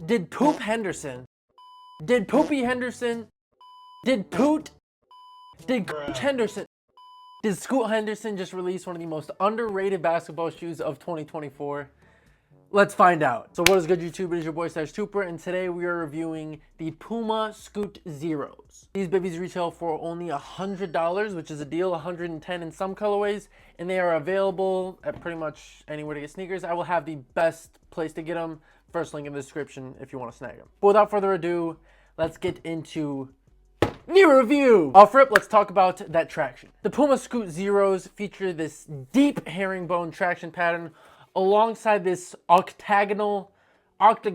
Did Poop Henderson? Did Poopy Henderson? Did Poot? Did Coach Henderson? Did Scoot Henderson just release one of the most underrated basketball shoes of 2024? Let's find out. So what is good, YouTube? It is your boy Stash Trooper, and today we are reviewing the Puma Scoot Zeros. These babies retail for only $100, which is a deal, $110 in some colorways, and they are available at pretty much anywhere to get sneakers. I will have the best place to get them, first link in the description if you want to snag them. But without further ado, let's get into the review. Off rip, let's talk about that traction. The Puma Scoot Zeros feature this deep herringbone traction pattern alongside this octagonal, it's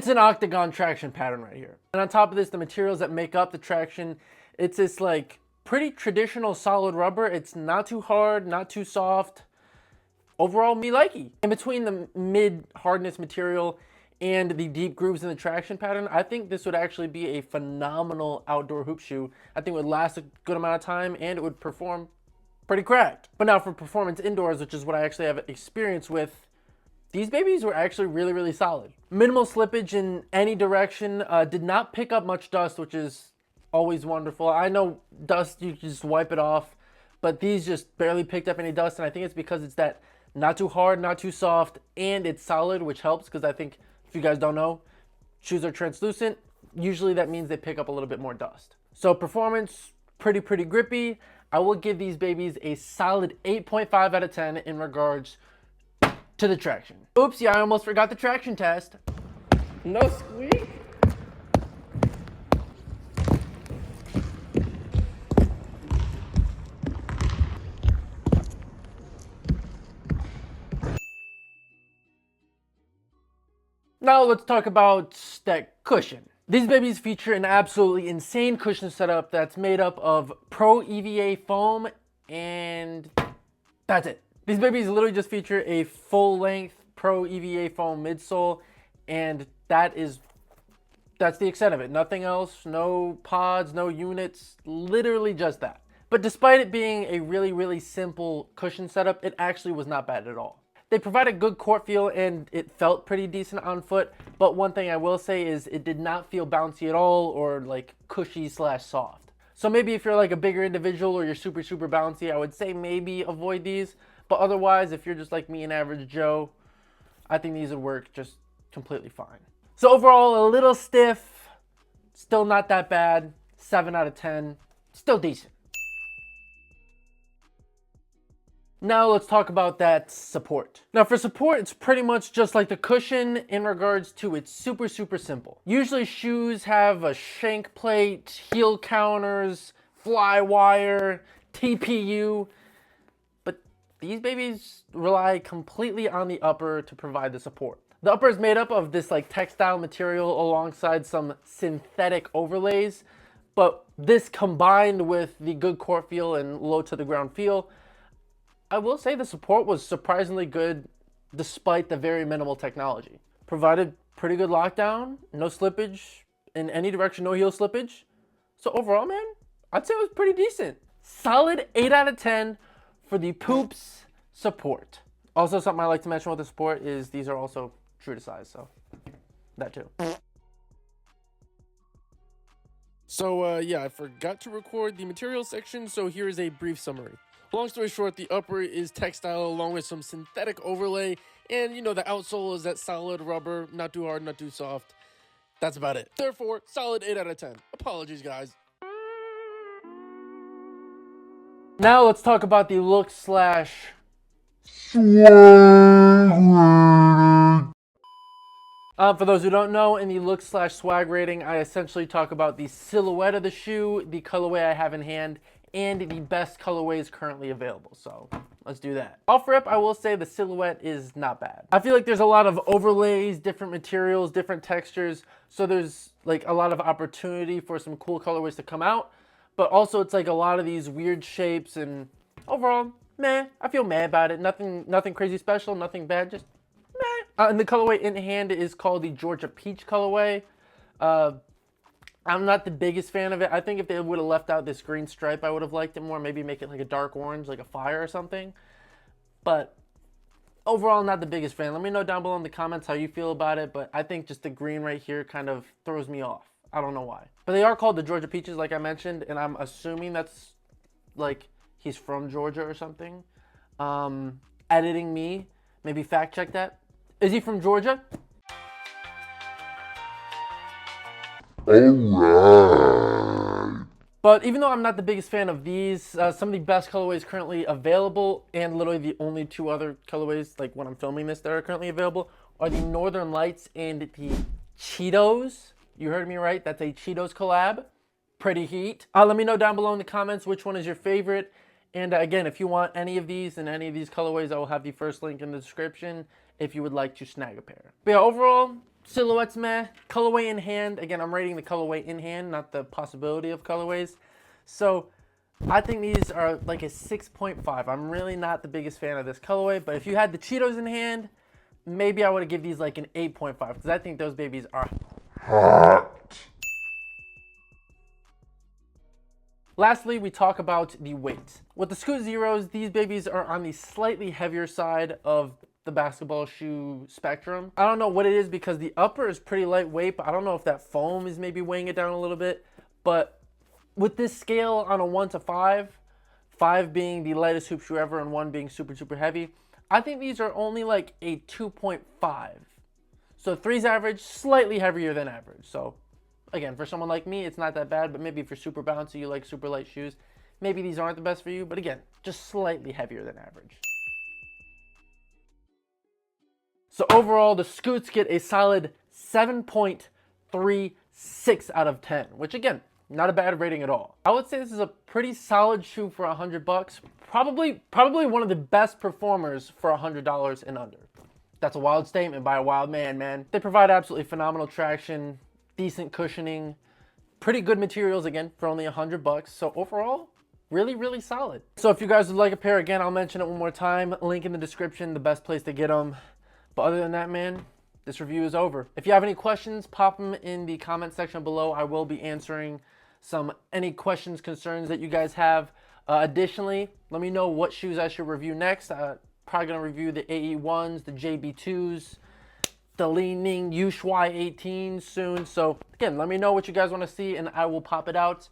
an octagon traction pattern right here. And on top of this, the materials that make up the traction, it's this like pretty traditional solid rubber. It's not too hard, not too soft. Overall, me likey. In between the mid hardness material and the deep grooves in the traction pattern, I think this would actually be a phenomenal outdoor hoop shoe. I think it would last a good amount of time and it would perform pretty cracked. But now for performance indoors, which is what I actually have experience with, these babies were actually really, really solid. Minimal slippage in any direction, did not pick up much dust, which is always wonderful. I know dust, you can just wipe it off, but these just barely picked up any dust, and I think it's because it's that not too hard, not too soft, and it's solid, which helps, because I think, if you guys don't know, shoes are translucent. Usually that means they pick up a little bit more dust. So performance, pretty grippy. I will give these babies a solid 8.5 out of 10 in regards to the traction. Oops, yeah, I almost forgot the traction test. No squeak. Now let's talk about that cushion. These babies feature an absolutely insane cushion setup that's made up of Pro EVA foam, and that's it. These babies literally just feature a full-length Pro EVA foam midsole, and that's the extent of it. Nothing else, no pods, no units, literally just that. But despite it being a really simple cushion setup, it actually was not bad at all. They provide a good court feel and it felt pretty decent on foot, but one thing I will say is it did not feel bouncy at all or like cushy / soft. So maybe if you're like a bigger individual or you're super bouncy, I would say maybe avoid these, but otherwise if you're just like me, an average Joe, I think these would work just completely fine. So overall, a little stiff, still not that bad, 7 out of 10, still decent. Now let's talk about that support. Now for support, it's pretty much just like the cushion in regards to it's super simple. Usually shoes have a shank plate, heel counters, fly wire, TPU, but these babies rely completely on the upper to provide the support. The upper is made up of this like textile material alongside some synthetic overlays, but this combined with the good court feel and low to the ground feel, I will say the support was surprisingly good despite the very minimal technology. Provided pretty good lockdown, no slippage in any direction, no heel slippage. So overall, man, I'd say it was pretty decent. Solid 8 out of 10 for the Poops support. Also, something I like to mention with the support is these are also true to size, so that too. So yeah, I forgot to record the material section, so here is a brief summary. Long story short, the upper is textile along with some synthetic overlay, and you know, the outsole is that solid rubber, not too hard, not too soft. That's about it. Therefore, solid 8 out of 10. Apologies, guys. Now let's talk about the look / swag. For those who don't know, in the look / swag rating, I essentially talk about the silhouette of the shoe, the colorway I have in hand, and the best colorways currently available. So let's do that. Off rip, I will say the silhouette is not bad. I feel like there's a lot of overlays, different materials, different textures. So there's like a lot of opportunity for some cool colorways to come out. But also it's like a lot of these weird shapes, and overall, meh. I feel meh about it. Nothing crazy special, nothing bad, just meh. And the colorway in hand is called the Georgia Peach colorway. I'm not the biggest fan of it. I think if they would have left out this green stripe, I would have liked it more. Maybe make it like a dark orange, like a fire or something. But overall, not the biggest fan. Let me know down below in the comments how you feel about it, but I think just the green right here kind of throws me off. I don't know why. But they are called the Georgia Peaches, like I mentioned, and I'm assuming that's like he's from Georgia or something. Editing me, maybe fact check that. Is he from Georgia? Alright. But even though I'm not the biggest fan of these, some of the best colorways currently available, and literally the only two other colorways, like when I'm filming this, that are currently available, are the Northern Lights and the Cheetos. You heard me right, that's a Cheetos collab. Pretty heat. Let me know down below in the comments which one is your favorite. And again, if you want any of these and any of these colorways, I will have the first link in the description if you would like to snag a pair. But yeah, overall, silhouettes meh, colorway in hand. Again, I'm rating the colorway in hand, not the possibility of colorways. So I think these are like a 6.5. I'm really not the biggest fan of this colorway, but if you had the Cheetos in hand, maybe I would give these like an 8.5 because I think those babies are hot. Lastly, we talk about the weight. With the Scoot Zeros, these babies are on the slightly heavier side of the basketball shoe spectrum. I don't know what it is because the upper is pretty lightweight, but I don't know if that foam is maybe weighing it down a little bit. But with this scale on a 1 to 5, 5 being the lightest hoop shoe ever and 1 being super, super heavy, I think these are only like a 2.5. So 3's average, slightly heavier than average. So again, for someone like me, it's not that bad, but maybe if you're super bouncy, you like super light shoes, maybe these aren't the best for you, but again, just slightly heavier than average. So overall, the Scoots get a solid 7.36 out of 10, which again, not a bad rating at all. I would say this is a pretty solid shoe for $100. Probably one of the best performers for $100 and under. That's a wild statement by a wild man. They provide absolutely phenomenal traction, decent cushioning, pretty good materials again for only $100. So overall, really, really solid. So if you guys would like a pair, again, I'll mention it one more time. Link in the description, the best place to get them. But other than that, man, this review is over. If you have any questions, pop them in the comment section below. I will be answering any questions, concerns that you guys have. Additionally, let me know what shoes I should review next. Probably gonna review the AE1s, the JB2s, the Li-Ning Ushuai 18 soon. So again, let me know what you guys want to see and I will pop it out.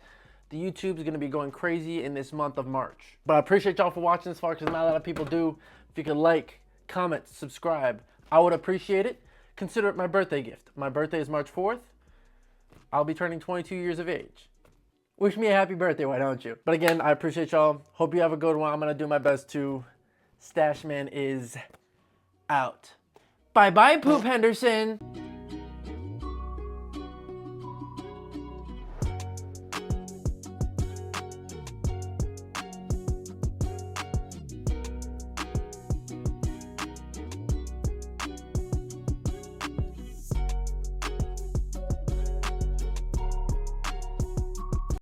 The YouTube is going to be going crazy in this month of March. But I appreciate y'all for watching this far because not a lot of people do. If you could like, comment, subscribe, I would appreciate it. Consider it my birthday gift. My birthday is March 4th. I'll be turning 22 years of age. Wish me a happy birthday, why don't you? But again, I appreciate y'all. Hope you have a good one. I'm going to do my best to. Stashman is out. Bye-bye, Poop Henderson.